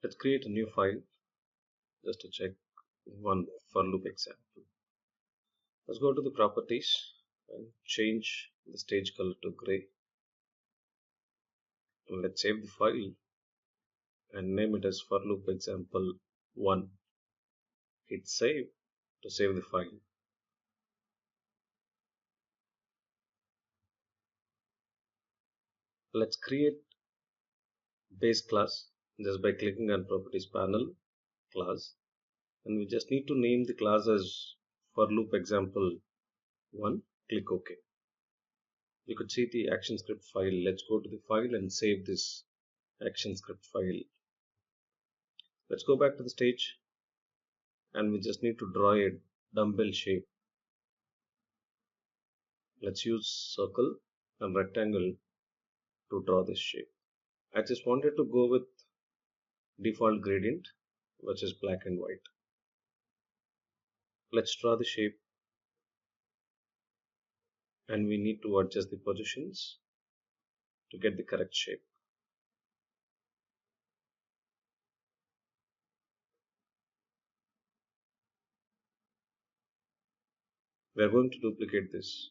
Let's create a new file just to check one for loop example. Let's go to the properties and change the stage color to gray. And let's save the file and name it as for loop example 1. Hit save to save the file. Let's create base class just by clicking on properties panel, class, and we just need to name the class as for loop example 1. Click OK. You could see the ActionScript file. Let's go to the file and save this ActionScript file. Let's go back to the stage and we just need to draw a dumbbell shape. Let's use circle and rectangle to draw this shape. I just wanted to go with default gradient, which is black and white. Let's draw the shape and we need to adjust the positions to get the correct shape. We are going to duplicate this.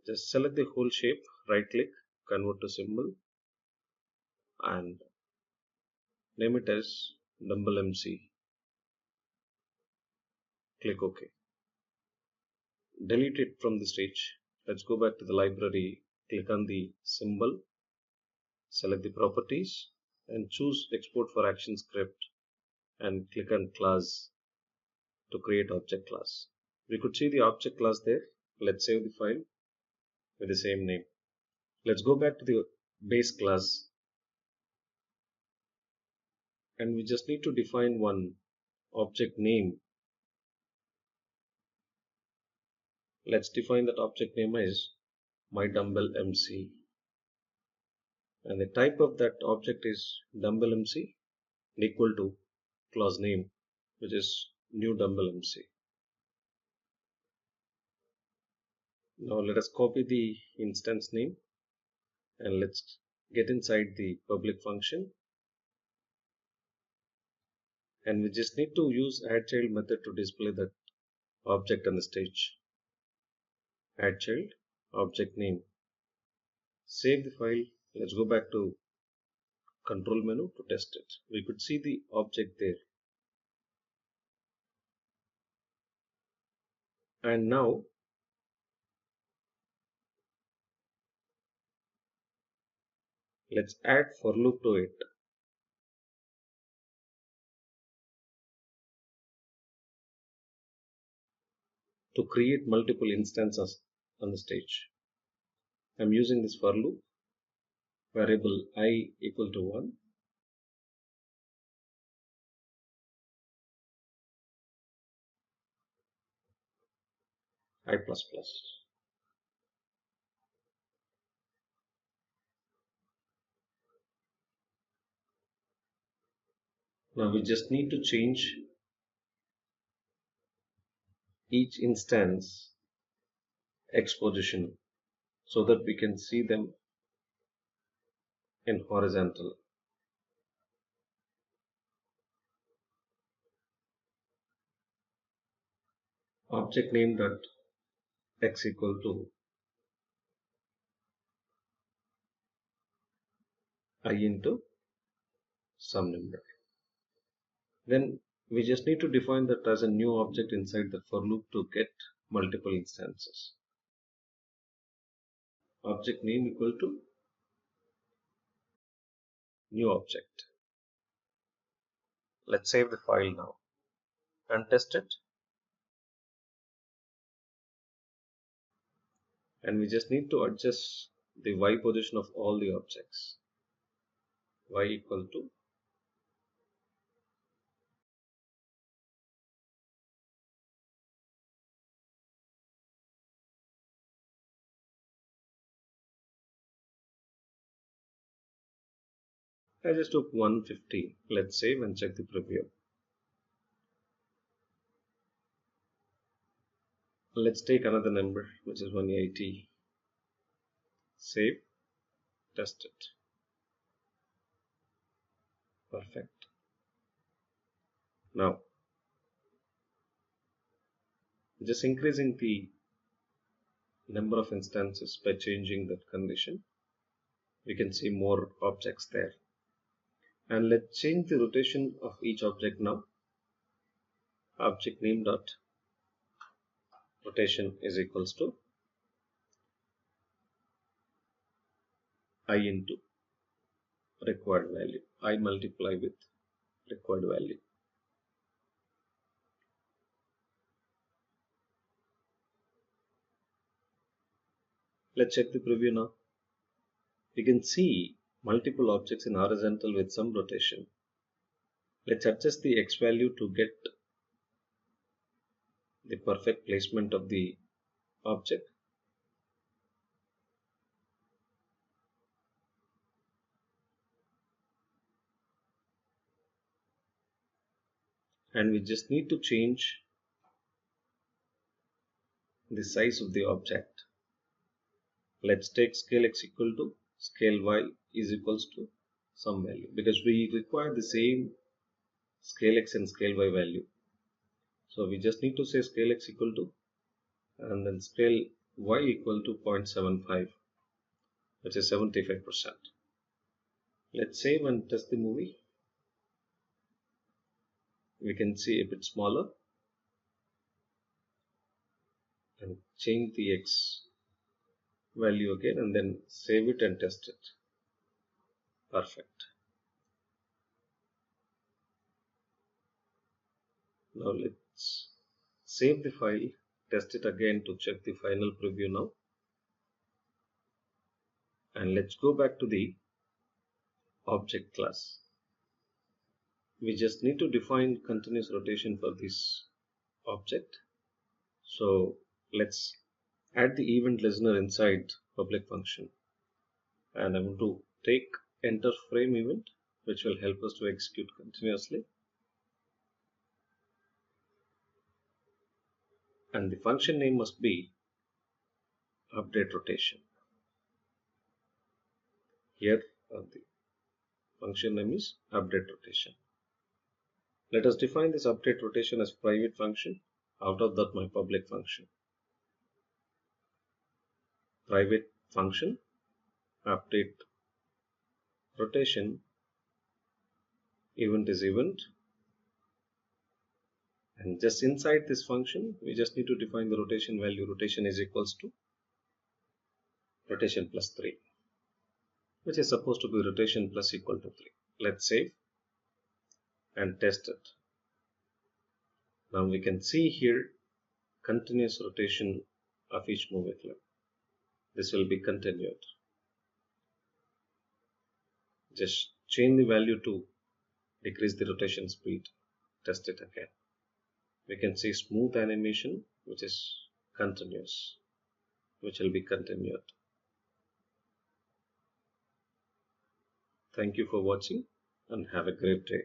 Just select the whole shape, right click, convert to symbol, and name it as dumbbell MC. Click OK. Delete it from the stage. Let's go back to the library, click on the symbol, select the properties, and choose export for ActionScript and click on class to create object class. We could see the object class there. Let's save the file with the same name. Let's go back to the base class and we just need to define one object name. Let's define that object name as my dumbbell MC, and the type of that object is dumbbell MC equal to class name, which is new dumbbell MC. Now let us copy the instance name and let's get inside the public function, and we just need to use addChild method to display that object on the stage. addChild object name. Save the file. Let's go back to control menu to test it. We could see the object there. And now let's add for loop to it. To create multiple instances on the stage, I'm using this for loop variable I equal to 1, I plus plus. Now we just need to change each instance X position so that we can see them in horizontal. Object name dot X equal to I into some number. Then we just need to define that as a new object inside the for loop to get multiple instances. Object name equal to new object. Let's save the file now and test it. And we just need to adjust the Y position of all the objects. Y equal to I just took 150. Let's save and check the preview. Let's take another number, which is 180. Save, test it. Perfect. Now, just increasing the number of instances by changing that condition, we can see more objects there. And let's change the rotation of each object now. Object name dot rotation is equals to I into required value. I multiply with required value. Let's check the preview now. You can see multiple objects in horizontal with some rotation. Let's adjust the X value to get the perfect placement of the object. And we just need to change the size of the object. Let's take scale x equal to scale y is equals to some value, because we require the same scale x and scale y value. So we just need to say scale x equal to and then scale y equal to 0.75, which is 75%. Let's save and test the movie. We can see a bit smaller and change the x value again and then save it and test it. Perfect. Now let's save the file, test it again to check the final preview now. And let's go back to the object class. We just need to define continuous rotation for this object. So let's add the event listener inside public function. And I'm going to take enter frame event, which will help us to execute continuously. And the function name must be update rotation. Here the function name is update rotation. Let us define this update rotation as private function. Out of that, my public function. Private function update rotation event is event, and just inside this function we just need to define the rotation value. Rotation is equals to rotation plus 3, which is supposed to be rotation plus equal to 3. Let's save and test it. Now we can see here continuous rotation of each movie clip. This will be continued. Just change the value to decrease the rotation speed. Test it again. We can see smooth animation, which is continuous, which will be continued. Thank you for watching and have a great day.